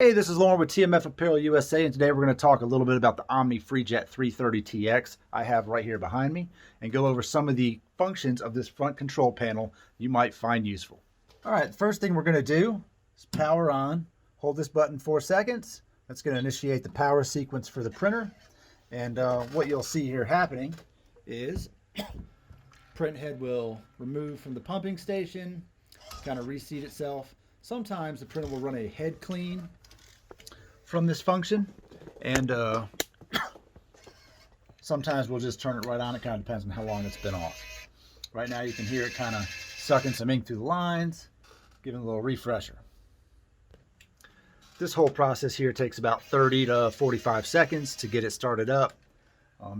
Hey, this is Lauren with TMF Apparel USA, and today we're going to talk a little bit about the Omni Freejet 330TX I have right here behind me and go over some of the functions of this front control panel you might find useful. All right, the first thing we're going to do is power on. Hold this button 4 seconds. That's going to initiate the power sequence for the printer. And what you'll see here happening is Printhead will remove from the pumping station, kind of reseat itself. Sometimes the printer will run a head clean from this function, and sometimes we'll just turn it right on. It kind of depends on how long it's been off. Right now you can hear it kind of sucking some ink through the lines, giving a little refresher. This whole process here takes about 30 to 45 seconds to get it started up.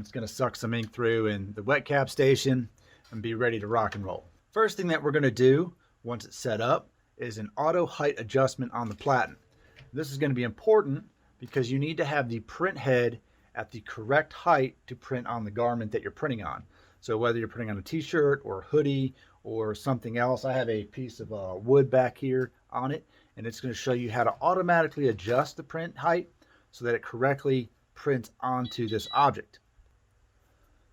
It's going to suck some ink through in the wet cap station and be ready to rock and roll. First thing that we're going to do once it's set up is an auto height adjustment on the platen. This is going to be important because you need to have the print head at the correct height to print on the garment that you're printing on. So whether you're printing on a t-shirt or a hoodie or something else, I have a piece of wood back here on it, and it's going to show you how to automatically adjust the print height so that it correctly prints onto this object.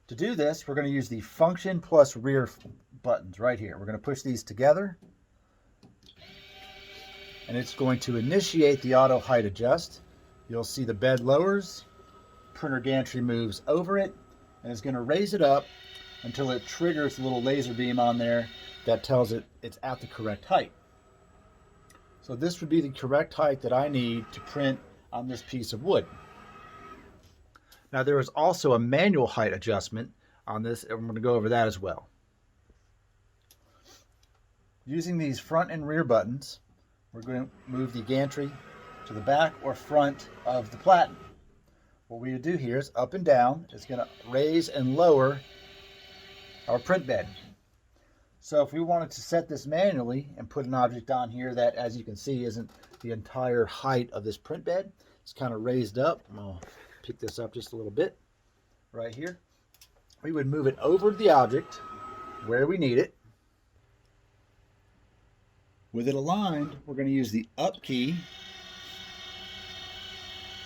To do this, we're going to use the function plus rear buttons right here. We're going to push these together, and it's going to initiate the auto height adjust. You'll see the bed lowers, printer gantry moves over it, and it's going to raise it up until it triggers the little laser beam on there that tells it it's at the correct height. So this would be the correct height that I need to print on this piece of wood. Now there is also a manual height adjustment on this, and I'm going to go over that as well. Using these front and rear buttons, we're going to move the gantry to the back or front of the platen. What we do here is up and down. It's going to raise and lower our print bed. So if we wanted to set this manually and put an object on here that, as you can see, isn't the entire height of this print bed, it's kind of raised up. I'm going to pick this up just a little bit right here. We would move it over the object where we need it. With it aligned, we're going to use the up key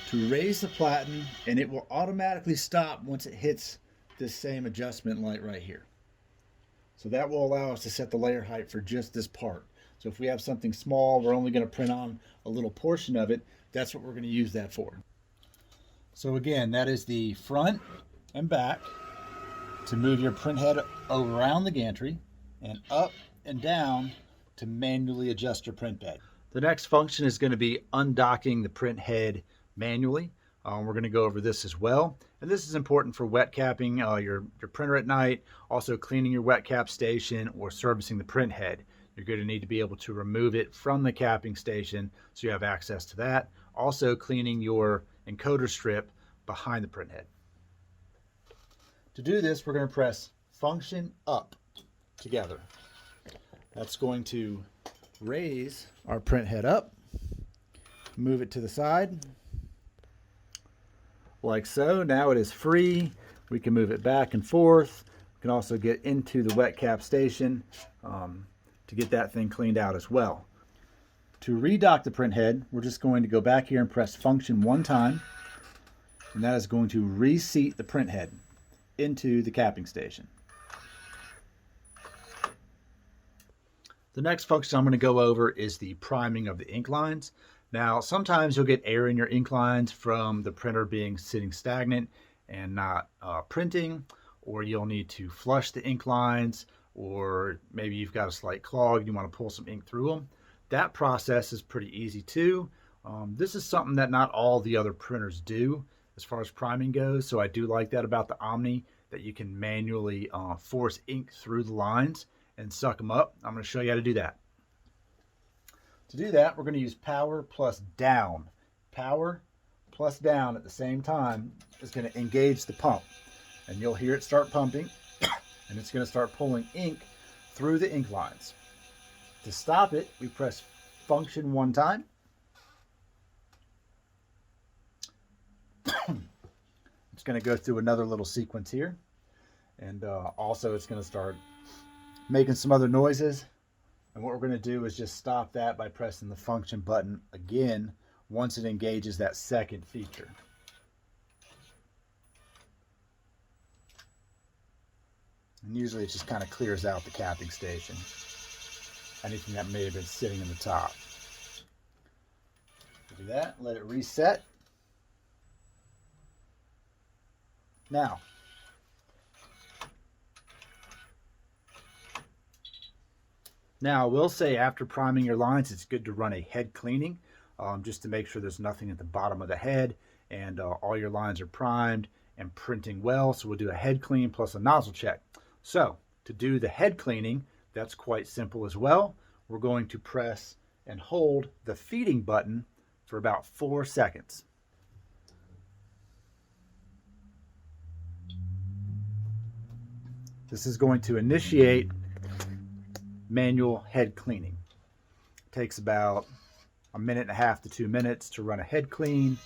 to raise the platen, and it will automatically stop once it hits this same adjustment light right here. So that will allow us to set the layer height for just this part. So if we have something small, we're only going to print on a little portion of it, that's what we're going to use that for. So again, that is the front and back to move your print head around the gantry, and up and down to manually adjust your print bed. The next function is going to be undocking the print head manually. We're going to go over this as well. And this is important for wet capping your printer at night, also cleaning your wet cap station or servicing the print head. You're going to need to be able to remove it from the capping station so you have access to that. Also cleaning your encoder strip behind the print head. To do this, we're going to press function up together. That's going to raise our print head up, move it to the side, like so. Now it is free. We can move it back and forth. We can also get into the wet cap station to get that thing cleaned out as well. To redock the print head, we're just going to go back here and press function one time, and that is going to reseat the print head into the capping station. The next function I'm going to go over is the priming of the ink lines. Now, sometimes you'll get air in your ink lines from the printer sitting stagnant and not printing, or you'll need to flush the ink lines, or maybe you've got a slight clog, you want to pull some ink through them. That process is pretty easy too. This is something that not all the other printers do as far as priming goes, so I do like that about the Omni, that you can manually force ink through the lines and suck them up. I'm going to show you how to do that. To do that, we're going to use power plus down. Power plus down at the same time is going to engage the pump, and you'll hear it start pumping, and it's going to start pulling ink through the ink lines. To stop it, we press function one time. It's going to go through another little sequence here, and also it's going to start making some other noises. And what we're going to do is just stop that by pressing the function button again once it engages that second feature. And usually it just kind of clears out the capping station, anything that may have been sitting in the top. Do that, let it reset. Now, I will say after priming your lines, it's good to run a head cleaning just to make sure there's nothing at the bottom of the head and all your lines are primed and printing well. So we'll do a head clean plus a nozzle check. So to do the head cleaning, that's quite simple as well. We're going to press and hold the feeding button for about 4 seconds. This is going to initiate manual head cleaning. It takes about 1.5 to 2 minutes to run a head clean.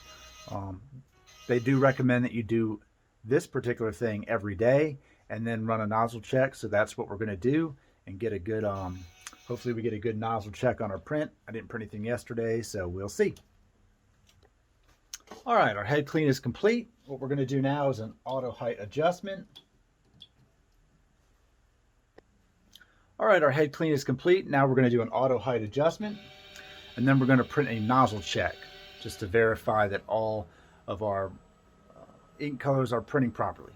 They do recommend that you do this particular thing every day and then run a nozzle check. So that's what we're going to do and get a good, hopefully we get a good nozzle check on our print. I didn't print anything yesterday, so we'll see. All right, our head clean is complete. What we're going to do now is an auto height adjustment. All right, our head clean is complete. Now we're going to do an auto height adjustment, and then we're going to print a nozzle check just to verify that all of our ink colors are printing properly.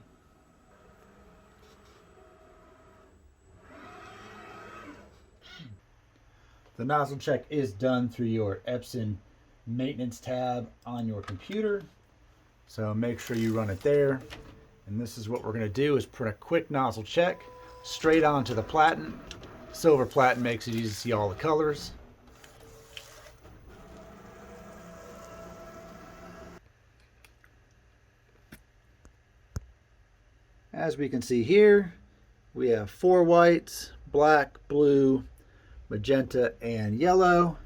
The nozzle check is done through your Epson maintenance tab on your computer. So make sure you run it there. And this is what we're going to do is print a quick nozzle check straight onto the platen. Silver platen makes it easy to see all the colors. As we can see here, we have 4 whites, black, blue, magenta, and yellow.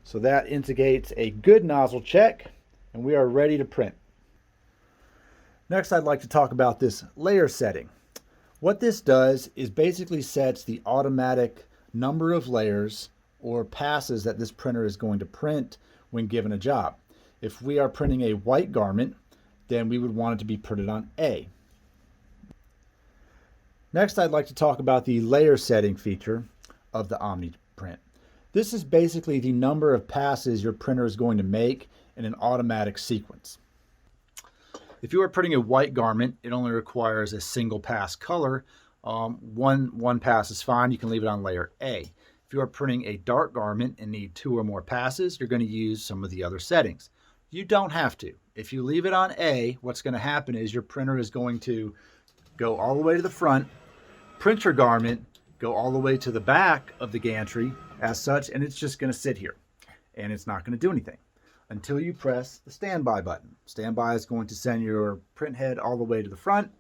So that indicates a good nozzle check, and we are ready to print. Next, I'd like to talk about this layer setting. What this does is basically sets the automatic number of layers or passes that this printer is going to print when given a job. If we are printing a white garment, then we would want it to be printed on A. Next, I'd like to talk about the layer setting feature of the Omni print. This is basically the number of passes your printer is going to make in an automatic sequence. If you are printing a white garment, it only requires a single pass color. One pass is fine. You can leave it on layer A. If you are printing a dark garment and need 2 or more passes, you're going to use some of the other settings. You don't have to. If you leave it on A, what's going to happen is your printer is going to go all the way to the front, print your garment, go all the way to the back of the gantry as such, and it's just going to sit here and it's not going to do anything until you press the standby button. Standby is going to send your print head all the way to the front,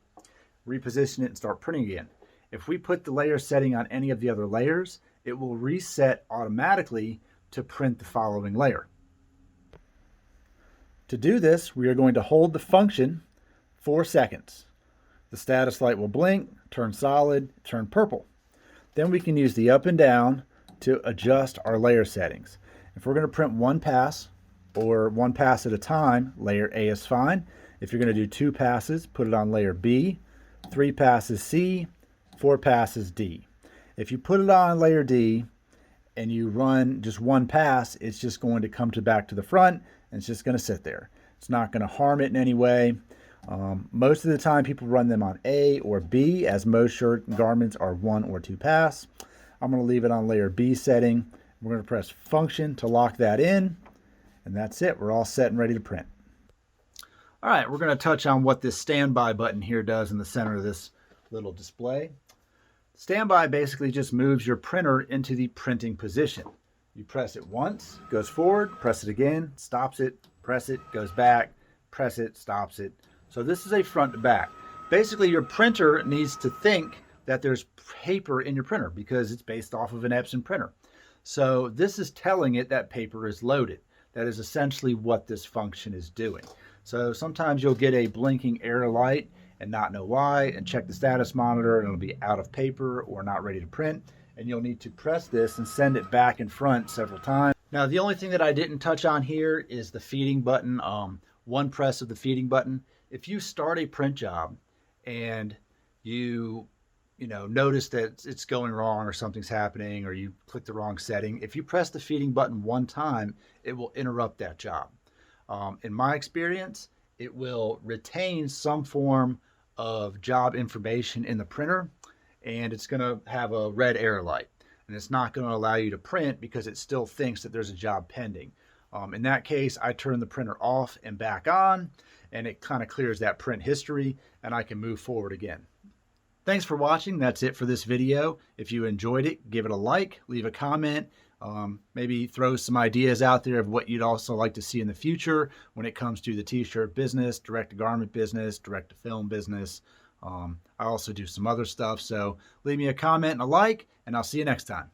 reposition it, and start printing again. If we put the layer setting on any of the other layers, it will reset automatically to print the following layer. To do this, we are going to hold the function 4 seconds. The status light will blink, turn solid, turn purple. Then we can use the up and down to adjust our layer settings. If we're going to print 1 pass or 1 pass at a time, layer A is fine. If you're going to do 2 passes, put it on layer B, 3 passes C, 4 passes D. If you put it on layer D and you run just 1 pass, it's just going to come back to the front and it's just going to sit there. It's not going to harm it in any way. Most of the time people run them on A or B, as most shirt garments are 1 or 2 pass. I'm going to leave it on layer B setting. We're going to press function to lock that in, and that's it. We're all set and ready to print. All right, we're going to touch on what this standby button here does in the center of this little display. Standby basically just moves your printer into the printing position. You press it once, goes forward, press it again, stops it, press it, goes back, press it, stops it. So this is a front to back. Basically, your printer needs to think that there's paper in your printer because it's based off of an Epson printer. So this is telling it that paper is loaded. That is essentially what this function is doing. So sometimes you'll get a blinking error light and not know why, and check the status monitor and it'll be out of paper or not ready to print. And you'll need to press this and send it back in front several times Now, the only thing that I didn't touch on here is the feeding button. One press of the feeding button. If you start a print job and you notice that it's going wrong or something's happening or you click the wrong setting, if you press the feeding button one time, it will interrupt that job. In my experience, it will retain some form of job information in the printer, and it's going to have a red error light, and it's not going to allow you to print because it still thinks that there's a job pending. In that case, I turn the printer off and back on, and it kind of clears that print history, and I can move forward again. Thanks for watching. That's it for this video. If you enjoyed it, give it a like, leave a comment, maybe throw some ideas out there of what you'd also like to see in the future when it comes to the t-shirt business, direct-to-garment business, direct-to-film business. I also do some other stuff, so leave me a comment and a like, and I'll see you next time.